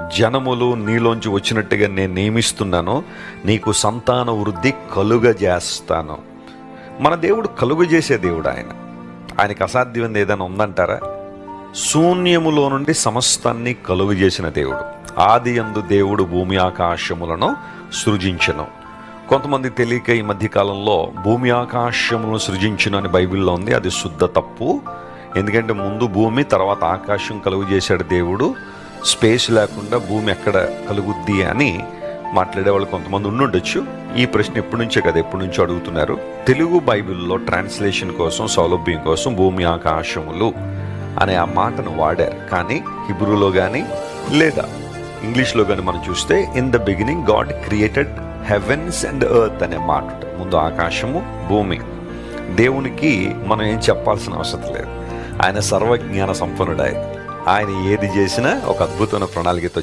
జనములు నీలోంచి వచ్చినట్టుగా నేను నియమిస్తున్నాను, నీకు సంతాన వృద్ధి కలుగజేస్తాను. మన దేవుడు కలుగజేసే దేవుడు. ఆయనకు అసాధ్యమైనది ఏదైనా ఉందంటారా? శూన్యములో నుండి సమస్తాన్ని కలుగజేసిన దేవుడు. ఆది యందు దేవుడు భూమి ఆకాశములను సృజించెను. కొంతమంది తెలియక ఈ మధ్యకాలంలో భూమి ఆకాశములను సృజించును అని బైబిల్లో ఉంది. అది శుద్ధ తప్పు. ఎందుకంటే ముందు భూమి, తర్వాత ఆకాశం కలుగు చేశాడు దేవుడు. స్పేస్ లేకుండా భూమి ఎక్కడ కలుగుద్ది అని మాట్లాడేవాళ్ళు కొంతమంది ఉండుండొచ్చు. ఈ ప్రశ్న ఎప్పటి నుంచే కదా, ఎప్పటి నుంచో అడుగుతున్నారు. తెలుగు బైబిల్లో ట్రాన్స్లేషన్ కోసం, సౌలభ్యం కోసం భూమి ఆకాశములు అనే ఆ మాటను వాడారు. కానీ హిబ్రూలో కానీ లేదా ఇంగ్లీష్లో కానీ మనం చూస్తే in the beginning God created heavens and earth అనే మాట ఉంటుంది. ముందు ఆకాశము, భూమి. దేవునికి మనం ఏం చెప్పాల్సిన అవసరం లేదు. ఆయన సర్వజ్ఞాన సంపన్నుడు. ఆయన ఏది చేసినా ఒక అద్భుతమైన ప్రణాళికతో